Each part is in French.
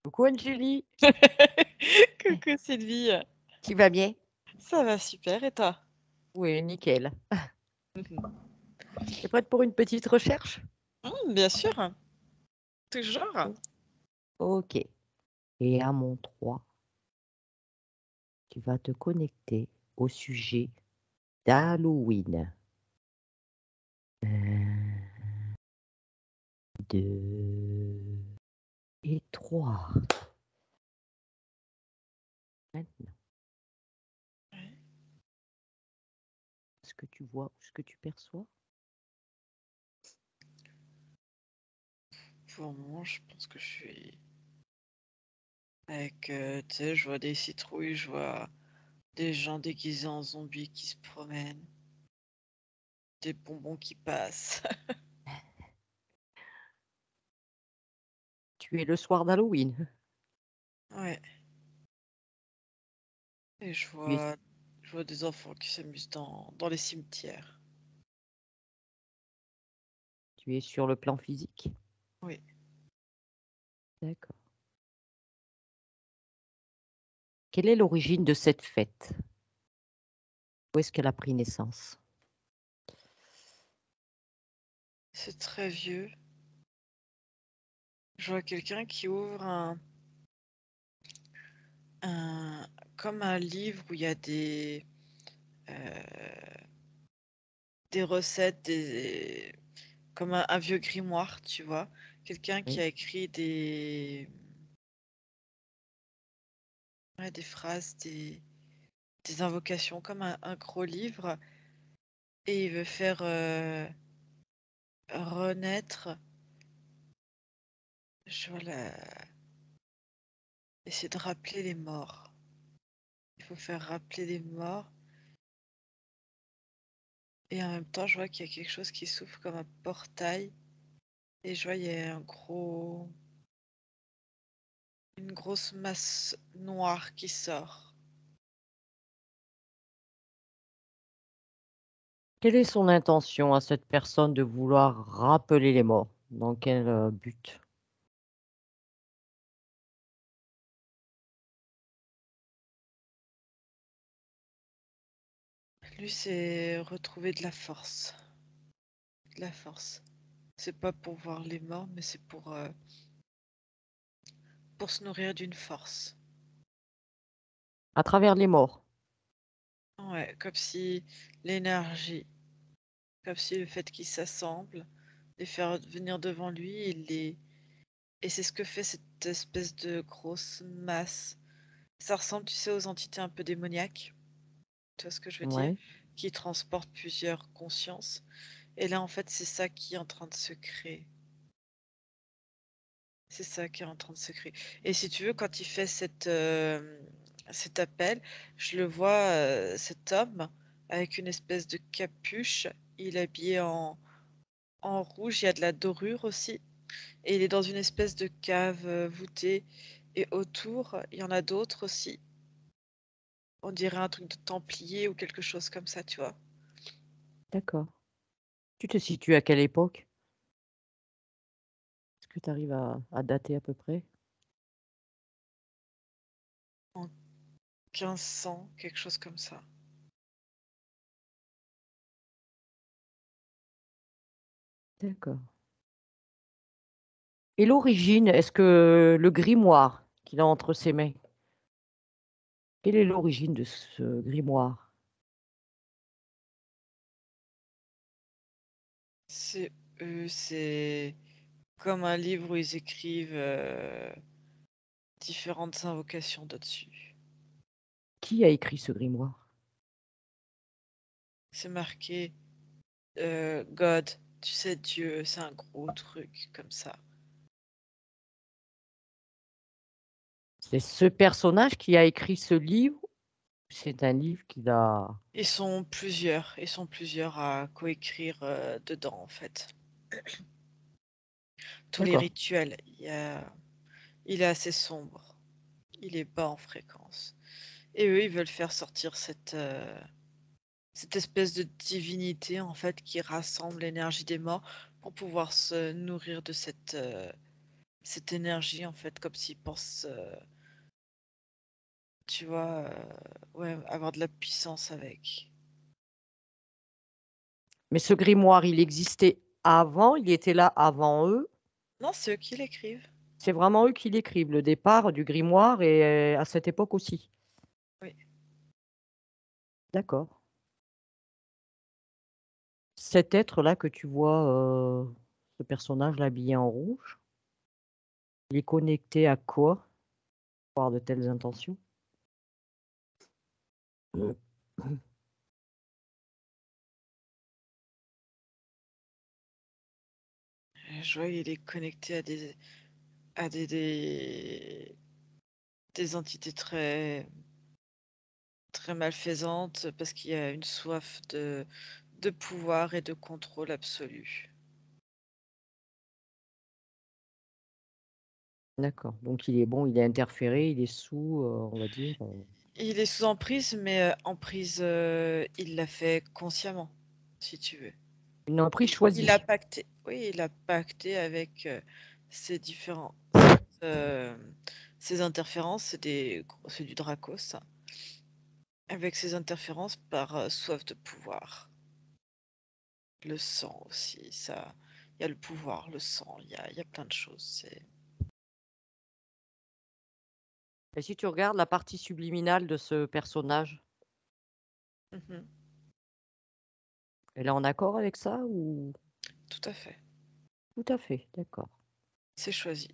Coucou Angélie, Coucou Sylvie, tu vas bien? ça va super et toi? Oui, nickel. Mhm. T'es prête pour une petite recherche? Bien sûr, toujours. O- Ok. Et à mon 3, tu vas te connecter au sujet d'Halloween. 2 et 3. Maintenant, ce que tu vois, ce que tu perçois, Pour le moment, je pense que je suis avec, tu sais, je vois des citrouilles, je vois des gens déguisés en zombies qui se promènent, des bonbons qui passent. tu es le soir d'Halloween. Ouais, et Tu es, je vois des enfants qui s'amusent dans les cimetières. tu es sur le plan physique. Oui, D'accord. Quelle est l'origine de cette fête? Où est-ce qu'elle a pris naissance? c'est très vieux. Je vois quelqu'un qui ouvre un, comme un livre où il y a euh, des recettes, comme un vieux grimoire, tu vois. Quelqu'un qui Oui, a écrit ouais, des phrases, des invocations, comme un gros livre, et il veut faire renaître, je vois essayer de rappeler les morts. Il faut faire rappeler les morts, et en même temps, je vois qu'il y a quelque chose qui s'ouvre comme un portail, et je vois il y a une grosse masse noire qui sort. quelle est son intention à cette personne de vouloir rappeler les morts? Dans quel but? Lui, c'est retrouver de la force. De la force. C'est pas pour voir les morts, mais c'est pour se nourrir d'une force. À travers les morts. Ouais, comme si l'énergie, comme si le fait qu'ils s'assemblent, les faire venir devant lui, et c'est ce que fait cette espèce de grosse masse. Ça ressemble, tu sais, aux entités un peu démoniaques, tu vois ce que je veux dire, Ouais. qui transportent plusieurs consciences. Et là, en fait, c'est ça qui est en train de se créer. C'est ça qui est en train de se créer. Et si tu veux, quand il fait cet appel, je le vois, cet homme, avec une espèce de capuche. Il est habillé en rouge, il y a de la dorure aussi. Et il est dans une espèce de cave voûtée. Et autour, il y en a d'autres aussi. On dirait un truc de templier ou quelque chose comme ça, tu vois. D'accord. Tu te situes à quelle époque? Est-ce que tu arrives à dater à peu près? En 1500, quelque chose comme ça. D'accord. Et l'origine, est-ce que le grimoire qu'il a entre ses mains, quelle est l'origine de ce grimoire? C'est comme un livre où ils écrivent différentes invocations dessus. Qui a écrit ce grimoire? C'est marqué God, tu sais, Dieu, c'est un gros truc comme ça. C'est ce personnage qui a écrit ce livre? C'est un livre qu'il a... Ils sont plusieurs à coécrire dedans en fait. Tous les D'accord. rituels, il est assez sombre, il est bas en fréquence. Et eux, ils veulent faire sortir cette espèce de divinité en fait qui rassemble l'énergie des morts pour pouvoir se nourrir de cette énergie, en fait, comme s'il pense, tu vois, ouais, avoir de la puissance avec. Mais ce grimoire, il existait avant, il était là avant eux. Non, c'est eux qui l'écrivent. C'est vraiment eux qui l'écrivent. Le départ du grimoire est à cette époque aussi. Oui. D'accord. Cet être-là que tu vois, ce personnage-là habillé en rouge, il est connecté à quoi pour avoir de telles intentions? Je vois, il est connecté à à des, des, des entités très malfaisantes parce qu'il y a une soif de pouvoir et de contrôle absolu. D'accord, donc il est bon, il est interféré, il est sous, on va dire, Il est sous emprise, mais emprise, il l'a fait consciemment, si tu veux. une emprise Il a choisie. pacté, oui, il a pacté avec ces différents, euh, ces interférences, c'est du Dracos, avec ces interférences par soif de pouvoir. Le sang aussi, ça, il y a le pouvoir, le sang, il y a plein de choses. Et si tu regardes la partie subliminale de ce personnage, Mhm, elle est en accord avec ça ou? tout à fait, Tout à fait, d'accord. c'est choisi,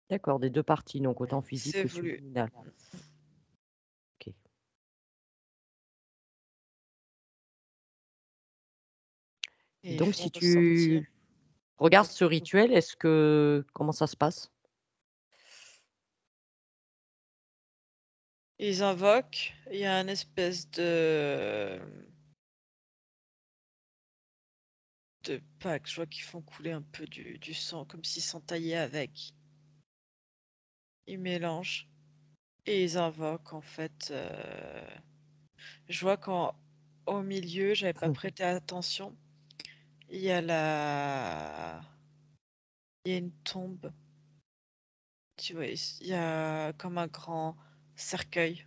D'accord, des 2 parties, donc autant physique c'est que voulu. subliminal. OK. Et Et ils donc font si ressortir. tu regardes ce rituel, est-ce que comment ça se passe? Ils invoquent, il y a une espèce de pacte, je vois qu'ils font couler un peu du sang, comme s'ils s'entaillaient avec. Ils mélangent et ils invoquent en fait. Je vois qu'au milieu, j'avais pas prêté attention, il y a il y a une tombe. Tu vois, il y a comme un grand cercueil,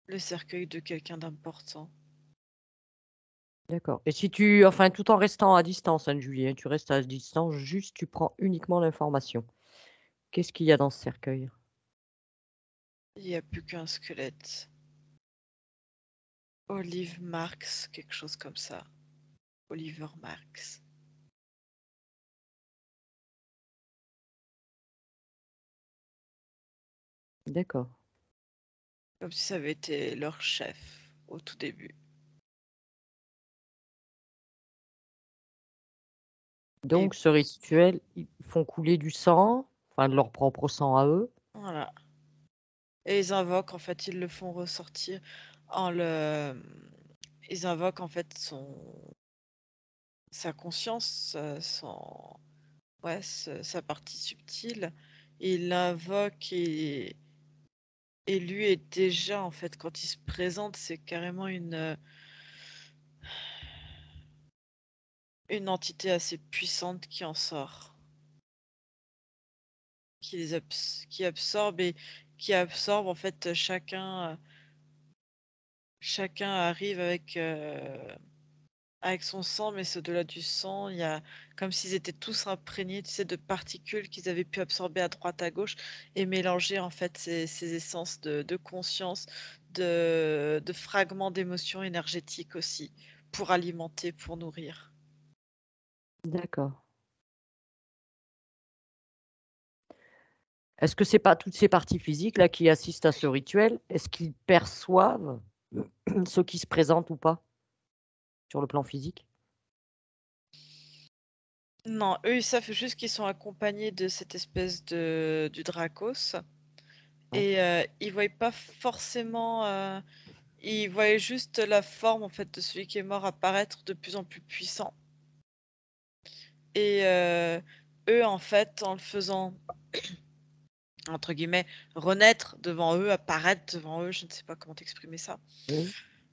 le cercueil de quelqu'un d'important. D'accord, et si tu enfin, tout en restant à distance, hein, Julie, hein, tu restes à distance, juste tu prends uniquement l'information. Qu'est-ce qu'il y a dans ce cercueil? Il n'y a plus qu'un squelette. Olive Marx, quelque chose comme ça. Oliver Marx. D'accord. Comme si ça avait été leur chef au tout début. Et Donc ce rituel, ils font couler du sang, enfin de leur propre sang à eux. voilà. Et ils invoquent, en fait, ils le font ressortir en le. Ils invoquent en fait sa conscience, ouais, sa partie subtile. Et ils l'invoquent et lui est déjà, en fait, quand il se présente, c'est carrément une entité assez puissante qui en sort, qui absorbe et qui absorbe en fait chacun arrive avec son sang, mais c'est au-delà du sang, il y a comme s'ils étaient tous imprégnés, tu sais, de particules qu'ils avaient pu absorber à droite, à gauche et mélanger en fait ces essences de conscience, de fragments d'émotions énergétiques aussi, pour alimenter, pour nourrir. D'accord. Est-ce que c'est pas toutes ces parties physiques là qui assistent à ce rituel, est-ce qu'ils perçoivent ce qui se présente ou pas, sur le plan physique? Non, eux, ils savent juste qu'ils sont accompagnés de cette espèce du Dracos Ouais, et ils voient pas forcément, ils voient juste la forme en fait de celui qui est mort apparaître de plus en plus puissant. Et eux, en fait, en le faisant entre guillemets renaître devant eux, apparaître devant eux, je ne sais pas comment t'exprimer ça. oui,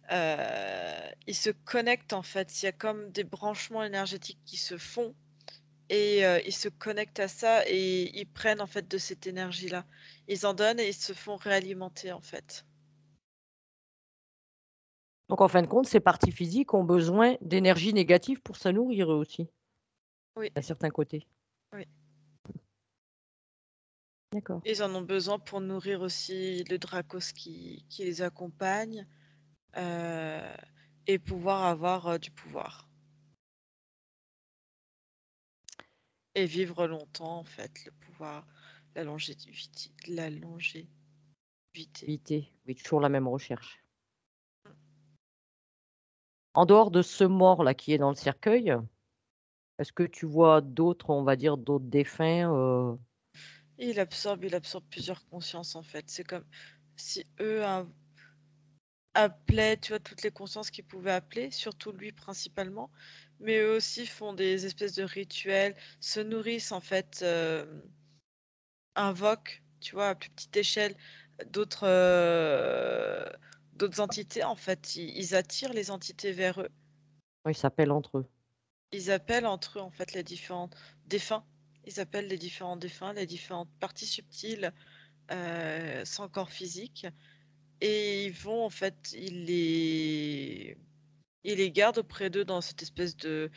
Ils se connectent en fait. Il y a comme des branchements énergétiques qui se font et ils se connectent à ça et ils prennent en fait de cette énergie-là. Ils en donnent et ils se font réalimenter en fait. Donc en fin de compte, ces parties physiques ont besoin d'énergie négative pour se nourrir eux aussi, Oui, d'un certain côté. oui. D'accord. Ils en ont besoin pour nourrir aussi le Dracos qui les accompagne et pouvoir avoir du pouvoir. Et vivre longtemps, en fait, le pouvoir, la longévité. La longévité. Éviter, oui, toujours la même recherche. En dehors de ce mort-là qui est dans le cercueil, est-ce que tu vois d'autres, on va dire, d'autres défunts Et il absorbe plusieurs consciences, en fait. C'est comme si eux appelaient, tu vois, toutes les consciences qu'ils pouvaient appeler, surtout lui principalement, mais eux aussi font des espèces de rituels, se nourrissent, en fait, invoquent, tu vois, à plus petite échelle, d'autres d'autres entités, en fait. Ils attirent les entités vers eux. ils s'appellent entre eux? Ils appellent entre eux, en fait, les différents défunts. Ils appellent les différents défunts, les différentes parties subtiles, sans corps physique. Et ils vont, en fait, ils les gardent auprès d'eux dans cette espèce euh,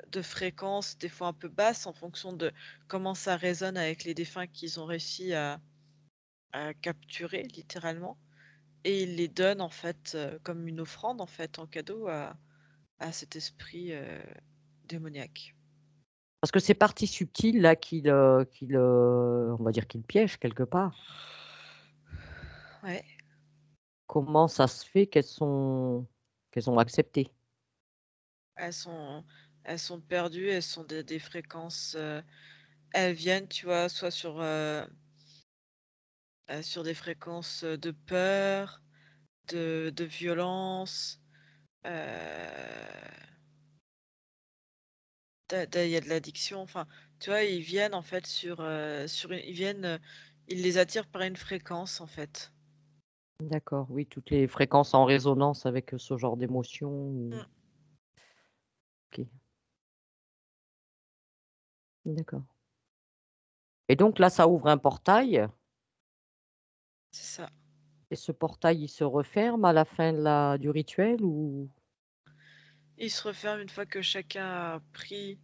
de fréquence, des fois un peu basse, en fonction de comment ça résonne avec les défunts qu'ils ont réussi à capturer, littéralement. Et ils les donnent, en fait, comme une offrande, en fait, en cadeau à cet esprit démoniaque. Parce que ces parties subtiles là on va dire qu'ils piègent quelque part. Ouais. Comment ça se fait qu'elles ont accepté? Elles sont, elles sont perdues, elles sont des fréquences. Elles viennent, tu vois, soit sur des fréquences de peur, de violence. Il y a de l'addiction. Enfin, tu vois, ils viennent en fait ils viennent, ils les attirent par une fréquence en fait. D'accord, oui, toutes les fréquences en résonance avec ce genre d'émotion. Mm. Ok, d'accord. Et donc là, ça ouvre un portail. C'est ça. Et ce portail, il se referme à la fin du rituel ou? Ils se referment une fois que chacun a pris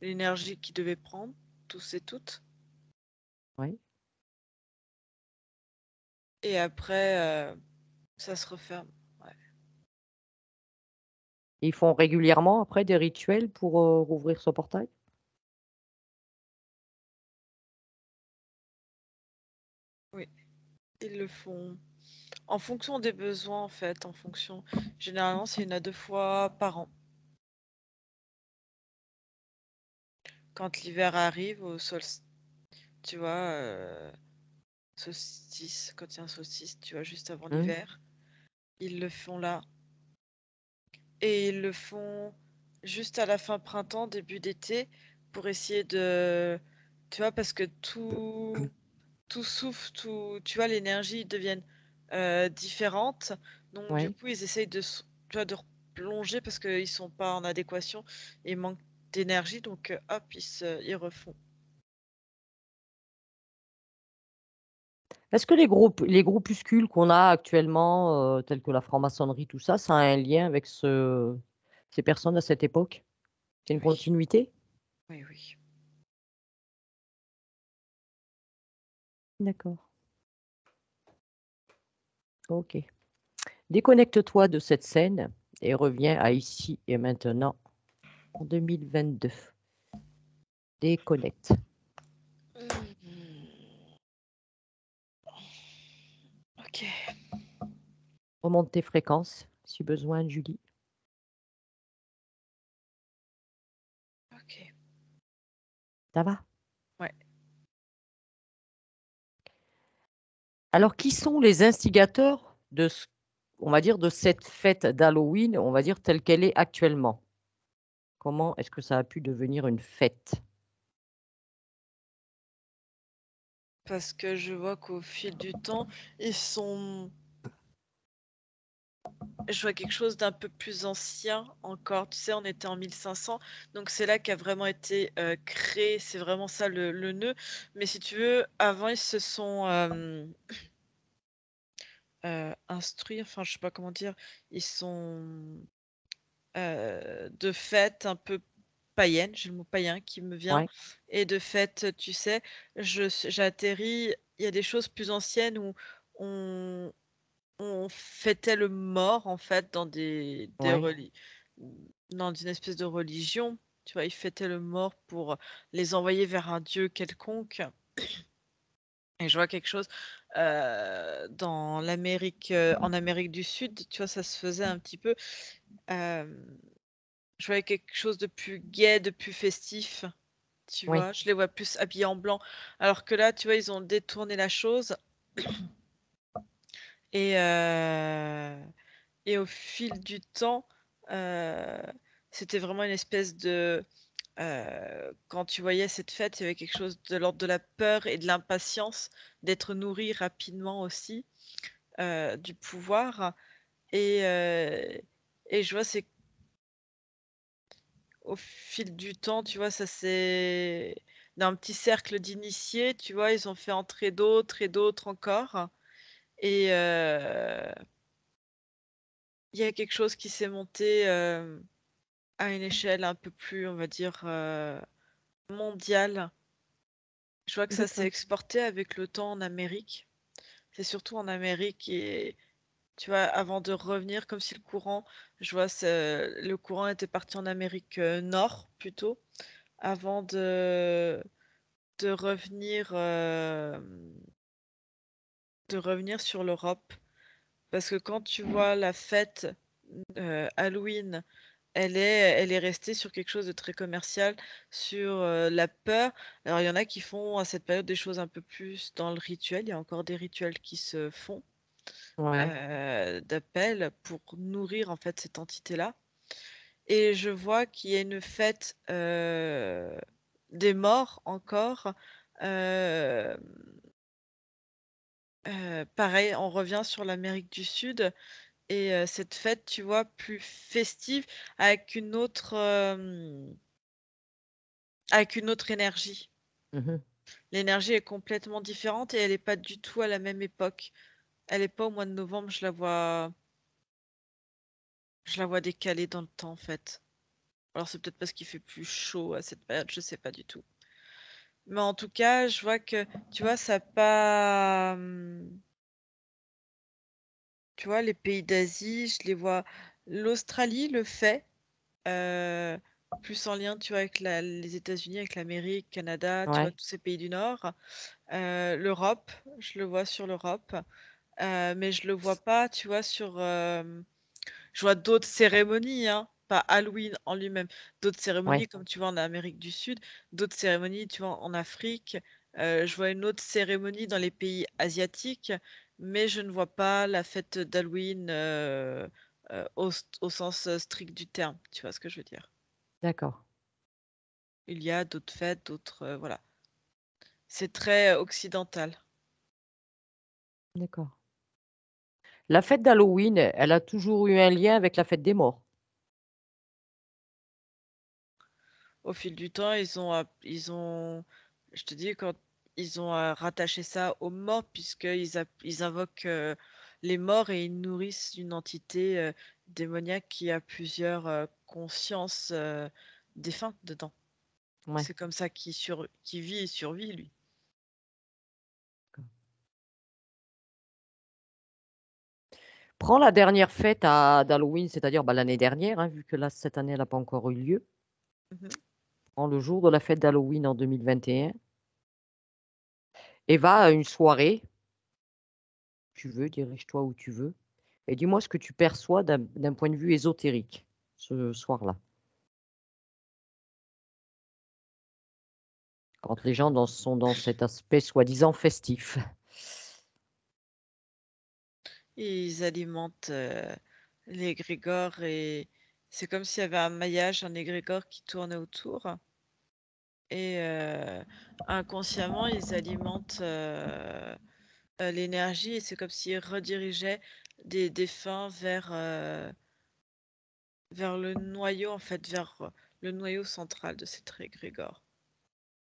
l'énergie qu'il devait prendre, tous et toutes. Oui. Et après, ça se referme. Ouais. Ils font régulièrement après des rituels pour rouvrir ce portail? Oui, ils le font en fonction des besoins, en fait, en fonction. Généralement, c'est 1 à 2 fois par an. Quand l'hiver arrive, au solstice, tu vois, solstice, quand il y a un solstice, tu vois, juste avant Hmm. l'hiver, ils le font là. Et ils le font juste à la fin printemps, début d'été, pour essayer de, tu vois, parce que tout souffle, tout, tu vois, l'énergie devienne différente. Donc, du Ouais. coup, ils essayent tu vois, de replonger parce qu'ils sont pas en adéquation et manquent d'énergie. Donc, hop, ils refont. Est-ce que les groupuscules qu'on a actuellement, tels que la franc-maçonnerie, tout ça, ça a un lien avec ces personnes à cette époque? C'est une Oui, continuité? oui, oui. D'accord. Ok. Déconnecte-toi de cette scène et reviens à ici et maintenant en 2022. Déconnecte. Hmm. Ok, Remonte tes fréquences si besoin, Julie. ok. Ça va? Ouais. Alors, qui sont les instigateurs on va dire, de cette fête d'Halloween, on va dire telle qu'elle est actuellement? Comment est-ce que ça a pu devenir une fête? Parce que je vois qu'au fil du temps, ils sont je vois quelque chose d'un peu plus ancien encore. Tu sais, on était en 1500, donc c'est là qu'a vraiment été créé. C'est vraiment ça le nœud. Mais si tu veux, avant, ils se sont instruits, enfin, je sais pas comment dire, ils sont de fait un peu païenne, j'ai le mot païen qui me vient, Ouais, et de fait, tu sais, j'atterris, il y a des choses plus anciennes où on, on fêtait le mort en fait dans ouais, dans une espèce de religion. Tu vois, ils fêtaient le mort pour les envoyer vers un dieu quelconque. Et je vois quelque chose dans en Amérique du Sud, tu vois, ça se faisait un petit peu. euh, je voyais quelque chose de plus gai, de plus festif. Tu oui, vois, je les vois plus habillés en blanc. Alors que là, tu vois, ils ont détourné la chose. Et, euh, et au fil du temps, euh, c'était vraiment une espèce de... quand tu voyais cette fête, il y avait quelque chose de l'ordre de la peur et de l'impatience d'être nourri rapidement aussi, du pouvoir. Et, euh, et je vois, c'est au fil du temps, tu vois, ça c'est d'un petit cercle d'initiés, tu vois, ils ont fait entrer d'autres et d'autres encore. Et il y a quelque chose qui s'est monté à une échelle un peu plus, on va dire, mondiale. Je vois que ça s'est d'accord. exporté avec le temps en Amérique. C'est surtout en Amérique et tu vois, avant de revenir, comme si le courant, je vois, le courant était parti en Amérique Nord plutôt, avant de revenir, euh, de revenir sur l'Europe. Parce que quand tu vois la fête Halloween, elle est restée sur quelque chose de très commercial, sur la peur. Alors, il y en a qui font à cette période des choses un peu plus dans le rituel. Il y a encore des rituels qui se font Ouais, d'appel pour nourrir en fait cette entité-là. Et je vois qu'il y a une fête des morts encore. Euh, Pareil, on revient sur l'Amérique du Sud et cette fête, tu vois, plus festive avec avec une autre énergie. mhm, L'énergie est complètement différente et elle n'est pas du tout à la même époque. Elle n'est pas au mois de novembre, je la vois décalée dans le temps en fait. Alors c'est peut-être parce qu'il fait plus chaud à cette période, je sais pas du tout. Mais en tout cas, je vois que, tu vois, ça pas, tu vois, les pays d'Asie, je les vois. L'Australie le fait, euh, plus en lien, tu vois, avec les États-Unis, avec l'Amérique, Canada, tu vois, ouais, tous ces pays du Nord. L'Europe, je le vois sur l'Europe. Mais je le vois pas, tu vois, je vois d'autres cérémonies, hein, pas Halloween en lui-même, d'autres cérémonies ouais, comme tu vois en Amérique du Sud, d'autres cérémonies, tu vois, en Afrique. Je vois une autre cérémonie dans les pays asiatiques, mais je ne vois pas la fête d'Halloween au sens strict du terme, tu vois ce que je veux dire. d'accord, Il y a d'autres fêtes, voilà. C'est très occidental. d'accord. La fête d'Halloween, elle a toujours eu un lien avec la fête des morts. Au fil du temps, je te dis, quand ils ont rattaché ça aux morts, ils invoquent les morts et ils nourrissent une entité démoniaque qui a plusieurs consciences défuntes dedans. Ouais. C'est comme ça qu'il vit et survit, lui. Prends la dernière fête d'Halloween, c'est-à-dire bah, l'année dernière, hein, vu que là, cette année, elle n'a pas encore eu lieu. Mhm. Prends le jour de la fête d'Halloween en 2021 et va à une soirée, tu veux, dirige-toi où tu veux, et dis-moi ce que tu perçois d'un point de vue ésotérique ce soir-là. Quand les gens sont dans cet aspect soi-disant festif. Ils alimentent l'égrégore et c'est comme s'il y avait un maillage, un égrégore qui tournait autour. Et inconsciemment, ils alimentent l'énergie et c'est comme s'ils redirigeaient des défunts vers le noyau, en fait, vers le noyau central de cet égrégore,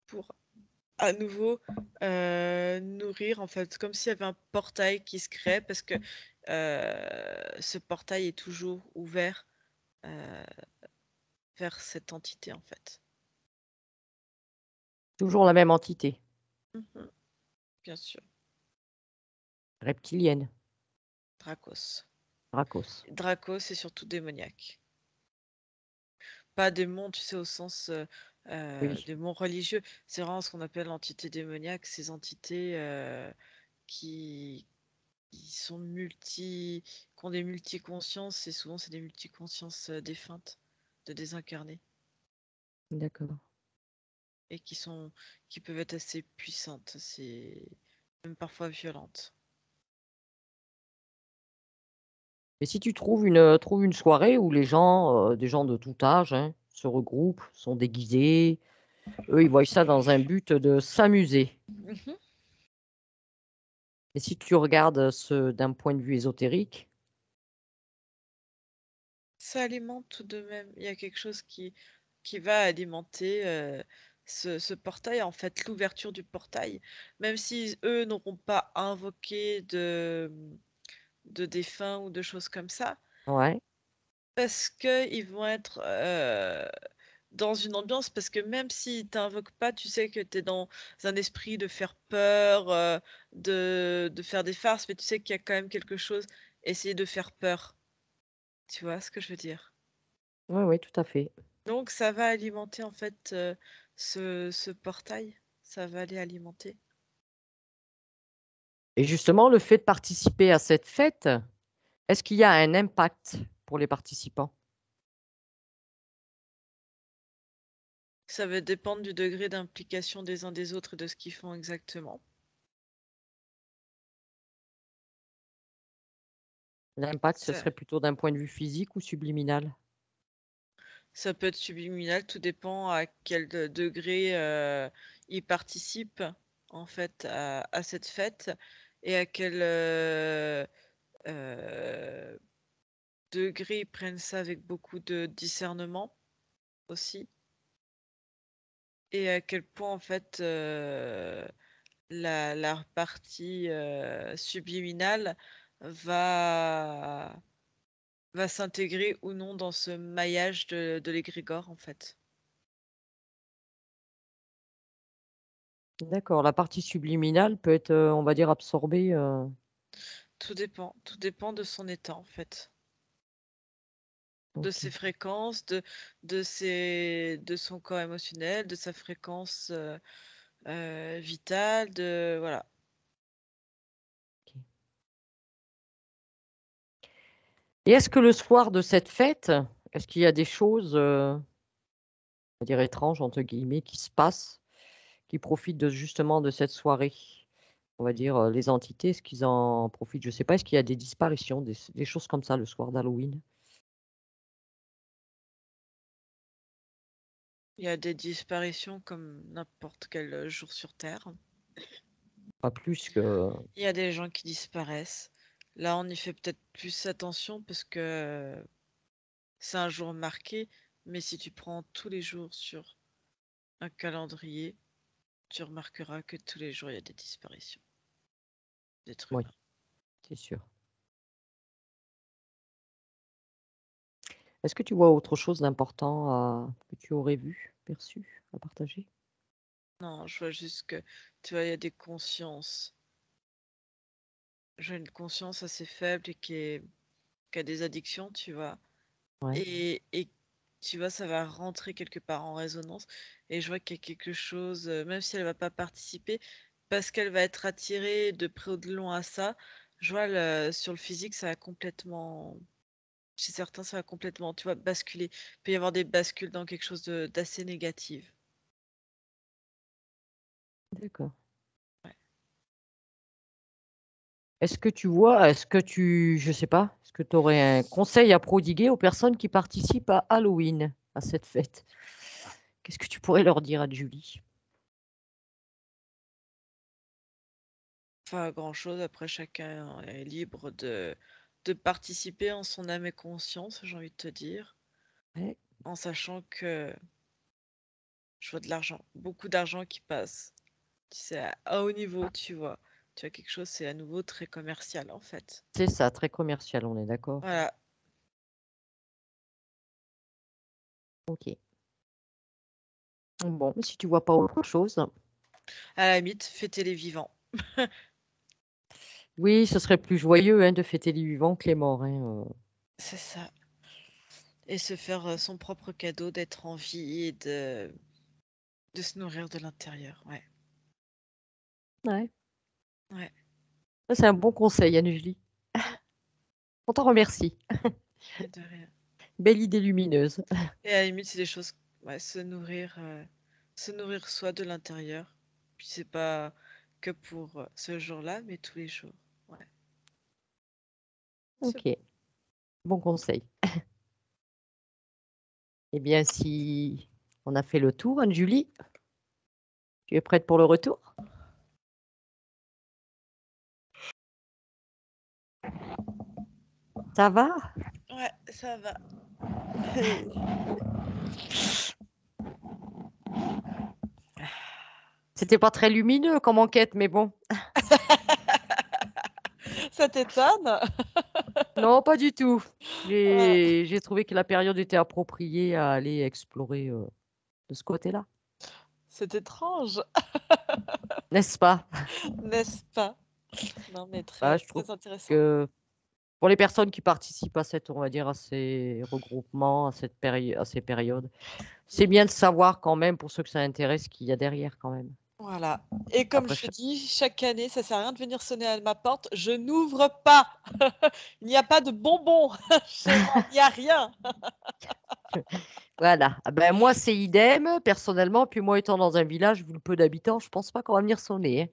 pour à nouveau nourrir, en fait, comme s'il y avait un portail qui se crée, parce que ce portail est toujours ouvert euh, vers cette entité, en fait. Toujours la même entité, Mhm, bien sûr, reptilienne, Dracos. Dracos. Dracos, c'est surtout démoniaque. Pas démon, tu sais, au sens Oui, démon religieux. C'est vraiment ce qu'on appelle l'entité démoniaque, ces entités qui, qui sont qui ont des multiconsciences, et souvent c'est des multiconsciences défuntes, de désincarnés, d'accord. et qui peuvent être assez puissantes, c'est même parfois violentes. Et si tu trouves une soirée où les gens, des gens de tout âge, hein, se regroupent, sont déguisés, eux, ils voient ça dans un but de s'amuser. Mhm. Et si tu regardes ce d'un point de vue ésotérique, Ça alimente tout de même. Il y a quelque chose qui va alimenter ce portail, en fait, l'ouverture du portail. Même si eux n'auront pas invoqué de défunts ou de choses comme ça, ouais, parce qu'ils vont être dans une ambiance, parce que même s'ils t'invoquent pas, tu sais que tu es dans un esprit de faire peur, de faire des farces, mais tu sais qu'il y a quand même quelque chose, essayer de faire peur. Tu vois ce que je veux dire? ouais, ouais, tout à fait. Donc ça va alimenter en fait ce portail, ça va aller alimenter. Et justement, le fait de participer à cette fête, est-ce qu'il y a un impact pour les participants? Ça va dépendre du degré d'implication des uns des autres et de ce qu'ils font exactement. L'impact, ce Ça, serait plutôt d'un point de vue physique ou subliminal? ça peut être subliminal, tout dépend à quel degré ils participent en fait à cette fête, et à quel euh, degré ils prennent ça avec beaucoup de discernement aussi, et à quel point en fait la partie subliminale va, va s'intégrer ou non dans ce maillage de l'égrégore, en fait. D'accord, la partie subliminale peut être, on va dire, absorbée, Tout dépend de son état, en fait. De ses OK, fréquences, de son corps émotionnel, de sa fréquence vitale, voilà. OK. Et est-ce que le soir de cette fête, est-ce qu'il y a des choses, on va dire «étranges» entre guillemets qui se passent, qui profitent de justement de cette soirée? On va dire, les entités, est-ce qu'ils en profitent? Je sais pas, est-ce qu'il y a des disparitions, des choses comme ça le soir d'Halloween? Il y a des disparitions comme n'importe quel jour sur Terre. Pas plus que Il y a des gens qui disparaissent. Là, on y fait peut-être plus attention parce que c'est un jour marqué, mais si tu prends tous les jours sur un calendrier, tu remarqueras que tous les jours, il y a des disparitions d'êtres oui, humains. c'est sûr. Est-ce que tu vois autre chose d'important à que tu aurais vu, perçu, à partager? Non, je vois juste que, tu vois, il y a des consciences. J'ai une conscience assez faible et qui a des addictions, tu vois. Ouais, Et tu vois, ça va rentrer quelque part en résonance. Et je vois qu'il y a quelque chose, même si elle va pas participer, parce qu'elle va être attirée de près ou de loin à ça, je vois sur le physique, ça va complètement, chez certains, ça va complètement, tu vois, basculer. Il peut y avoir des bascules dans quelque chose d'assez négatif. d'accord. Ouais. Est-ce que tu je sais pas, est-ce que tu aurais un conseil à prodiguer aux personnes qui participent à Halloween, à cette fête? Qu'est-ce que tu pourrais leur dire à Julie? Pas grand-chose, après chacun est libre de participer en son âme et conscience, j'ai envie de te dire, Ouais, en sachant que je vois de l'argent, beaucoup d'argent qui passe. Tu sais, à haut niveau, tu vois. Tu vois, quelque chose, c'est à nouveau très commercial, en fait. c'est ça, très commercial, on est d'accord? Voilà, OK. Bon, si tu vois pas autre chose, à la limite, fêter les vivants. oui, ce serait plus joyeux, hein, de fêter les vivants que les morts, hein, C'est ça. Et se faire son propre cadeau d'être en vie et de se nourrir de l'intérieur. Ouais. Ouais, Ouais. ça c'est un bon conseil, Anne-Julie. Mm. On t'en remercie. Et de rien. Belle idée lumineuse. Et à la limite, c'est des choses, ouais, se nourrir soi de l'intérieur. Puis c'est pas que pour ce jour-là, mais tous les jours. Ouais. C'est OK, bon conseil. Eh bien, si on a fait le tour, Anne-Julie, tu es prête pour le retour? Ça va? Ouais, ça va. C'était pas très lumineux comme enquête, mais bon. Ça t'étonne? Non, pas du tout. Ouais, J'ai trouvé que la période était appropriée à aller explorer, de ce côté-là, c'est étrange, n'est-ce pas? n'est-ce pas? Non, mais Bah, très, je trouve très intéressant. que pour les personnes qui participent à cette on va dire, à ces regroupements, à ces périodes, c'est bien de savoir quand même, pour ceux que ça intéresse, ce qu'il y a derrière quand même. Voilà. Et comme Après je cha dis, chaque année, ça sert à rien de venir sonner à ma porte, je n'ouvre pas. Il n'y a pas de bonbons chez moi, il n'y a rien. voilà. Ah ben, moi, c'est idem, personnellement, puis moi étant dans un village, vu le peu d'habitants, je pense pas qu'on va venir sonner, hein.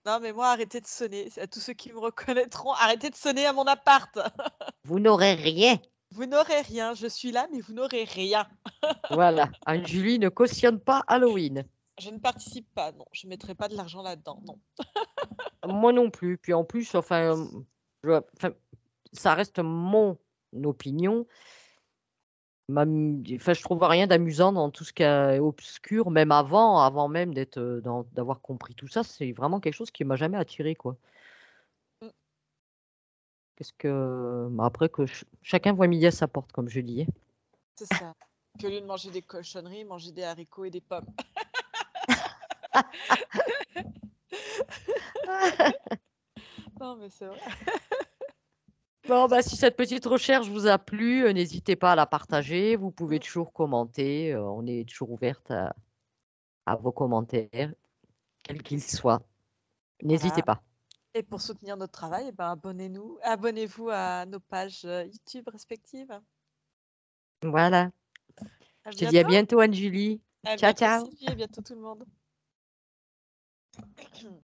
Non, mais moi, arrêtez de sonner. À tous ceux qui me reconnaîtront, arrêtez de sonner à mon appart. Vous n'aurez rien. Vous n'aurez rien. Je suis là, mais vous n'aurez rien. Voilà. Anne-Julie ne cautionne pas Halloween. Je ne participe pas, non. Je ne mettrai pas de l'argent là-dedans, non. Moi non plus. Puis en plus, enfin, enfin, ça reste mon opinion. Enfin, je trouve rien d'amusant dans tout ce qui est obscur, même avant même d'être, d'avoir compris tout ça. C'est vraiment quelque chose qui m'a jamais attiré, quoi. Mm, Qu'est-ce que, bah, après que chacun voit midi à sa porte, comme je dis, hein. c'est ça. Qu'au lieu de manger des cochonneries, manger des haricots et des pommes. Non, mais c'est vrai. Bon, bah, si cette petite recherche vous a plu, n'hésitez pas à la partager. Vous pouvez Mm, toujours commenter. On est toujours ouverte à vos commentaires, quels qu'ils soient. N'hésitez voilà. pas. Et pour soutenir notre travail, eh ben, abonnez-vous à nos pages YouTube respectives. Voilà. À Je te dis à bientôt. bientôt, Anne-Julie. À Ciao, bientôt, ciao. Sylvie. À bientôt, tout le monde.